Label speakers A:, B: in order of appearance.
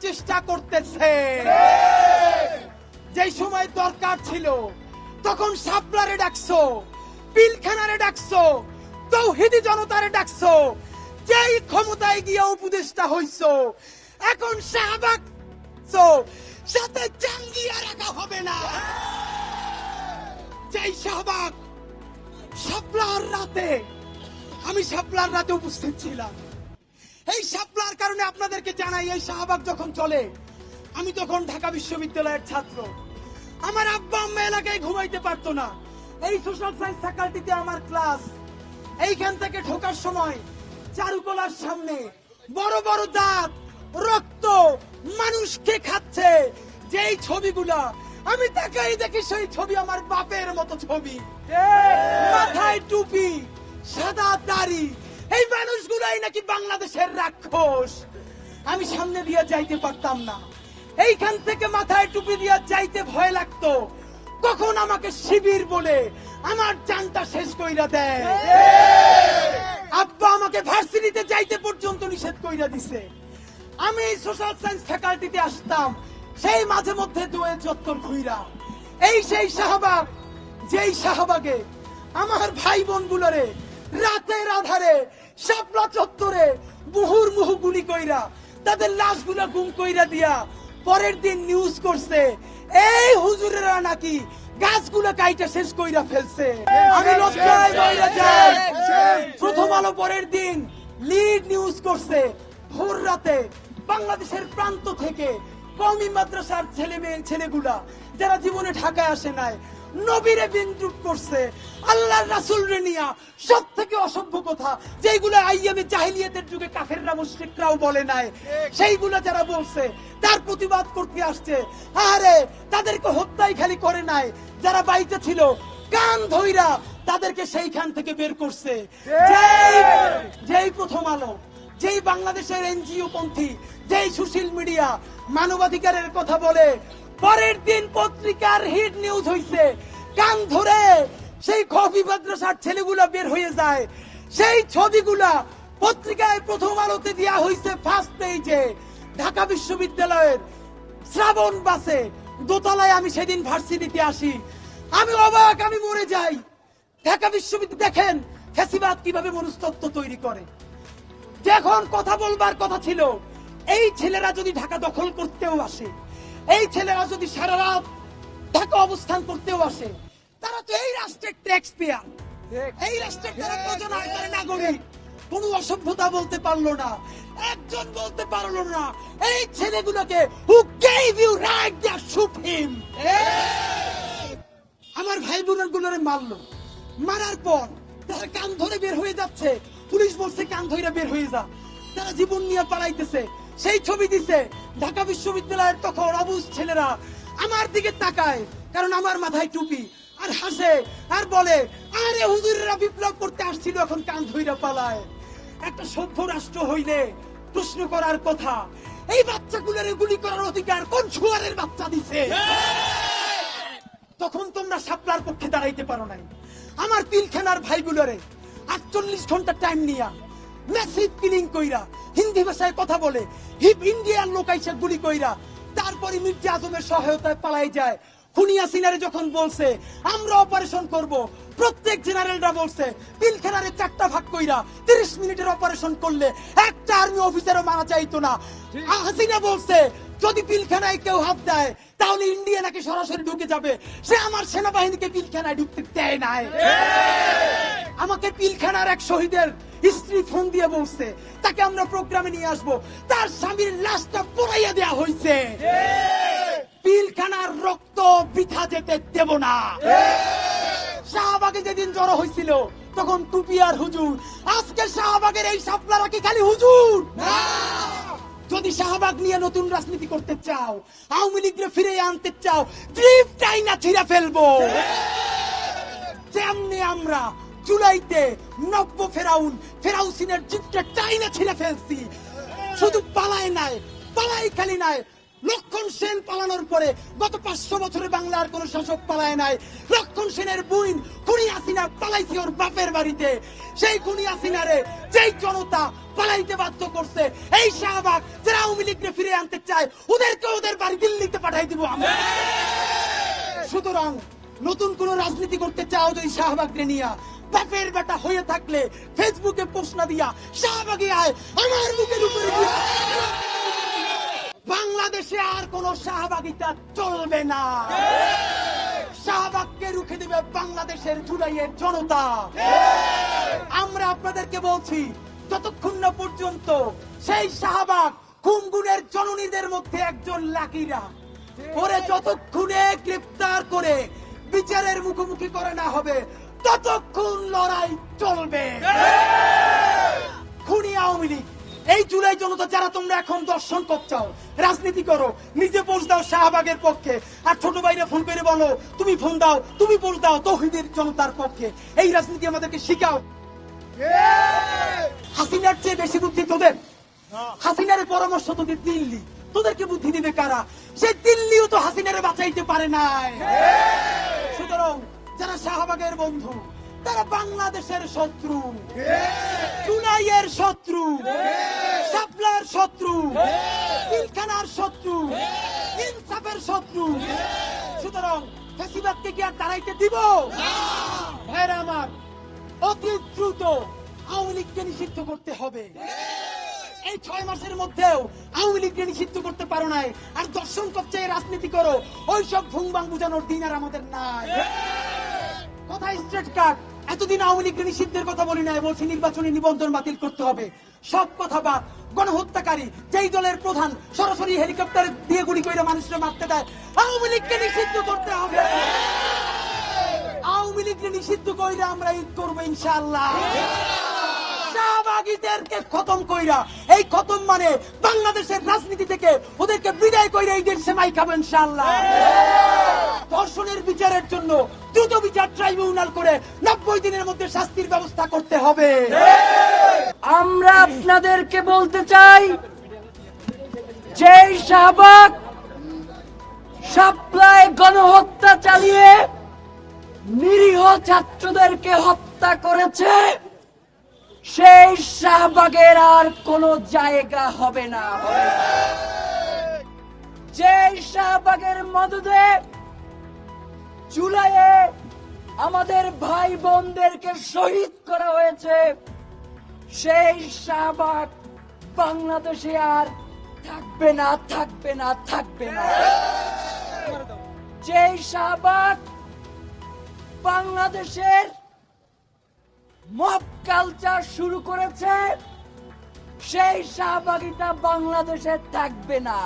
A: চেষ্টা করতেছে। যেই সময় দরকার ছিল তখন শাপলারে ডাকছো, পিলখানারে ডাকছো, তৌহিদি জনতারে ডাকছো, যেই ক্ষমতায় গিয়ে উপদেষ্টা হইছো, এখন শাহবাগ সাথে জাঙ্গিয়া রাখা হবে না। যেই শাহবাগ শাপলার রাতে, আমি শাপলার রাতে উপস্থিত ছিলাম। এই শাপলার কারণে আপনাদেরকে জানাই, এই শাহবাগ যখন চলে, আমি তখন ঢাকা বিশ্ববিদ্যালয়ের ছাত্র। আমার আব্বা আম্মা এলাকায় ঘুমাইতে পারতো না। এই সোশ্যাল সায়েন্স ফ্যাকাল্টিতে আমার ক্লাস। এইখান থেকে ঢোকার সময় চারুকলার সামনে বড় বড় দাঁত, রক্ত, মানুষকে খাচ্ছে যেই ছবিগুলা, আমি তাকাই দেখি সেই ছবি আমার বাপের মতো ছবি। মাথায় টুপি, সাদা দাড়ি, এই মানুষগুলাই নাকি বাংলাদেশের রাক্ষস। আমি সামনে দিয়ে যাইতে পারতাম না। এইখান থেকে মাথায় টুপি দিয়ে যাইতে ভয় লাগতো, কখন আমাকে শিবির বলে আমার জানটা শেষ কইরা দেয়। আব্বা আমাকে ভার্সিটিতে যাইতে পর্যন্ত নিষেধ কইরা দিছে। আমি সোশ্যাল সায়েন্স ফ্যাকাল্টিতে আসতাম, সেই মাঝে মধ্যে দুয়ে চত্বর ঘুইরা। এই সেই শাহবাগ, যেই শাহবাগে আমার ভাই বোন গুলোরে রাতের আধারে শাপলা চত্বরে মুহুর্মুহু গুলি কইরা তাদের লাশগুলা গুম কইরা দিয়া পরের দিন নিউজ করছে এই হুজুরেরা নাকি গাছগুলো কাইটা শেষ কইরা ফেলছে। আমি লজ্জায় বাইরে যাই। প্রথম আলো পরের দিন লিড নিউজ করছে ভোর রাতে বাংলাদেশের প্রান্ত থেকে কওমি মাদ্রাসার ছেলেগুলা যারা জীবনে ঢাকায় আসে নাই, নবীরে বিদ্রুপ করছে, আল্লাহর রাসূলরে নিয়া সব থেকে অসভ্য কথা যেইগুলো আইয়ামে জাহিলিয়াতের যুগে কাফেররা মুশরিকরাও বলে নাই, সেইগুলো যারা বলছে তার প্রতিবাদ করতে আসছে। আরে তাদেরকে হত্যাই খালি করে নাই, যারা বাইতে ছিল কান ধইরা তাদেরকে সেইখান থেকে বের করছে। যেই প্রথম আলো, যেই বাংলাদেশের এনজিও পন্থী, যেই সোশ্যাল মিডিয়া মানবাধিকারের কথা বলে, পরের দিন পত্রিকার হিট নিউজ হইছে কান ধরে সেই কওমি মাদ্রাসার ছেলেগুলা বের হয়ে যায়। সেই ছবিগুলা পত্রিকায় প্রথম আলোতে দেয়া হইছে ফার্স্ট পেজে। ঢাকা বিশ্ববিদ্যালয়ের শ্রাবণ বাসে দোতলায় আমি সেদিন ভার্সিটিতে আসি। আমি অবাক, আমি মরে যাই। ঢাকা বিশ্ববিদ্যালয় দেখেন ফ্যাসিবাদ কিভাবে মনস্তত্ত্ব তৈরি করে। যখন কথা বলবার কথা ছিল, এই ছেলেরা যদি ঢাকা দখল করতেও আসে, এই ছেলেরা যদি সারা রাত ঢাকা অবস্থান করতেও আসে, তারা তো এই রাষ্ট্রের ট্যাক্স পেয়ার, এই রাষ্ট্রের তারা প্রজননের নাগরিক। কোন অসভ্যতা বলতে পারলো না, একজন বলতে পারলো না এই ছেলেগুলোকে who gave you right to shoot him। আমার ভাই বোনের গুলোরে মারলো, মারার পর তারা কান ধরে বের হয়ে যাচ্ছে। পুলিশ বলছে কান ধরে বের হয়ে যা, তারা জীবন নিয়ে পালাইতেছে। সেই ছবি দিছে ঢাকা বিশ্ববিদ্যালয়ের তখন অবুঝ ছেলেরা আমার দিকে তাকায়, কারণ আমার মাথায় টুপি, আর হাসে আর বলে আরে হুজুরেরা বিপ্লব করতে আসছিল, এখন কান ধইরা পালায়। একটা সভ্য রাষ্ট্র হইলে প্রশ্ন করার কথা, এই বাচ্চাগুলোর গুলি করার অধিকার কোন শুয়ারের বাচ্চা দিছে? তখন তোমরা শাপলার পক্ষে দাঁড়াইতে পারো নাই। আমার পিলখানার ভাইগুলোরে 48 ঘন্টা টাইম নিয়া ম্যাসিভ কিলিং কইরা, হিন্দি ভাষায় কথা বলে হিপ ইন্ডিয়ান লোক আইসা গুলি কইরা, তারপরে মির্জা আজমের সহায়তায় পালাই যায়। খুনিয়া সিনারে যখন বলছে আমরা অপারেশন করব, প্রত্যেক জেনারেলরা বলছে পিলখানারে 4টা ভাগ কইরা 30 মিনিটের অপারেশন করলে একটা আর্মি অফিসারও মারা যাইতো না। হাসিনা বলছে যদি পিলখানায় কেউ হাত দেয় তাহলে ইন্ডিয়া নাকি সরাসরি ঢুকে যাবে। সে আমার সেনাবাহিনীকে পিলখানায় ঢুকতে দেয় নাই। আমাকে পিলখানার এক শহীদের স্ত্রী ফোন দিয়ে বলছে তাকে আমরা প্রোগ্রামে নিয়ে আসবো, তার স্বামীর লাশটা পোড়াইয়া দেয়া হয়েছে। পিলখানার রক্ত বৃথা যেতে দেব না। শাহবাগে যেদিন জড়ো হয়েছিল তখন টুপি আর হুজুর, আজকে শাহবাগের এই শাপলারা কি খালি হুজুর? যদি শাহবাগ নিয়ে নতুন রাজনীতি করতে চাও, আওয়ামী লীগকে ফিরে আনতে চাও, ড্রিফটাই না ছিঁড়ে ফেলবো। যেমনি আমরা জুলাইতে নব্য ফেরাউসিনের জিপটা টাইনা ছিঁড়ে ফেলছি, শুধু পালাই নাই, পালাই খালি নাই, লক্ষণ সেন পালানোর পরে গত 500 বছরে বাংলার কোন শাসক পালায় নাই। লক্ষণ সেনের বুইন খুনি হাসিনা পালাইছে ওর বাপের বাড়িতে। সেই খুনি হাসিনারে যেই জনতা পালাইতে বাধ্য করছে, এই শাহবাগ যারা আওয়ামী লীগকে ফিরে আনতে চায় ওদেরকে ওদের বাড়ি দিল্লিতে পাঠাই দিব আমরা। সুতরাং নতুন কোন রাজনীতি করতে চাও যদি শাহবাগকে নিয়া, বাপের বেটা হয়ে থাকলে ফেসবুকে পোস্ট না দিয়া শাহবাগে আয়, আমার বুকের উপরে দিয়া। বাংলাদেশে আর কোন শাহবাগিতা চলবে না। শাহবাগকে রুখে দিবে বাংলাদেশের জুলাইয়ের জনতা। আমরা আপনাদেরকে বলছি, যতক্ষণ না পর্যন্ত সেই শাহবাগ খুমগুনের জননীদের মধ্যে একজন লাকিরা ওরে যতক্ষণে গ্রেফতার করে বিচারের মুখোমুখি করে না হবে, ততক্ষণ লড়াই চলবে। খুনি আওয়ামী লীগ, এই জুলাই জনতা যারা তোমরা এখন দর্শন করছাও, রাজনীতি করো, নিজে পোস্ট দাও শাহবাগের পক্ষে, আর ছোট ভাইরা ফোন করে বলো তুমি ফোন দাও, তুমি পোস্ট দাও তৌহিদের জনতার পক্ষে। এই রাজনীতি আমাদেরকে শিখাও। হাসিনার চেয়ে বেশি বুদ্ধি তোদের। হাসিনার পরামর্শ তোদের দিল্লি, তোদেরকে বুদ্ধি দিবে কারা? সে দিল্লিও তো হাসিনারে বাঁচাইতে পারে নাই। সুতরাং যারা শাহবাগের বন্ধু তারা বাংলাদেশের শত্রু, জুলাইয়ের শত্রু, শাপলার শত্রু, পিলখানার শত্রু, ইনসাফের শত্রু। সুতরাং ফ্যাসিবাদকে কি আর দাঁড়াইতে দিব? ভাইরা আমার, অতি দ্রুত আওয়ামী লীগকে নিষিদ্ধ করতে হবে। এই 6 মাসের মধ্যেও আওয়ামী লীগকে নিষিদ্ধ করতে পারো নাই, আর দর্শন করছে রাজনীতি করো, ওইসব ভুংবাং বুঝানোর দিন আর আমাদের নাই। কথা স্ট্রেট কাট। এতদিন আওয়ামী লীগকে নিষিদ্ধের কথা বলি নাই, বলছি নির্বাচনী নিবন্ধন বাতিল করতে হবে। সব কথা বাদ। গণহত্যাকারী যেই দলের প্রধান সরাসরি হেলিকপ্টার দিয়ে গুলি করে মানুষকে মারতে দেয়, আওয়ামী লীগকে নিষিদ্ধ করতে হবে। আওয়ামী লীগকে নিষিদ্ধ কইরা আমরা ঈদ করবো ইনশাআল্লাহ। শাহবাগীদেরকে খতম কইরা, এই খতম মানে বাংলাদেশের রাজনীতি থেকে ওদেরকে বিদায় কইরা ঈদের সেমাই খাবেন ইনশাআল্লাহ। ধর্ষণের বিচারের জন্য দ্রুত বিচার ট্রাইব্যুনাল করে 90 দিনের মধ্যে শাস্তির ব্যবস্থা করতে হবে।
B: আমরা আপনাদেরকে বলতে চাই, যে শাহবাগ শাপলায় গণহত্যা চালিয়ে নিরীহ ছাত্রদেরকে হত্যা করেছে, সেই শাহবাগের আর কোনো জায়গা হবে না। যে শাহবাগের মদদে জুলাইয়ে আমাদের ভাই বোনদেরকে শহীদ করা হয়েছে, সেই শাহবাগ বাংলাদেশে আর থাকবে না, থাকবে না, থাকবে না। যে শাহবাগ বাংলাদেশের মব কালচার শুরু করেছে, সেই শাহবাগিটা বাংলাদেশে থাকবে না।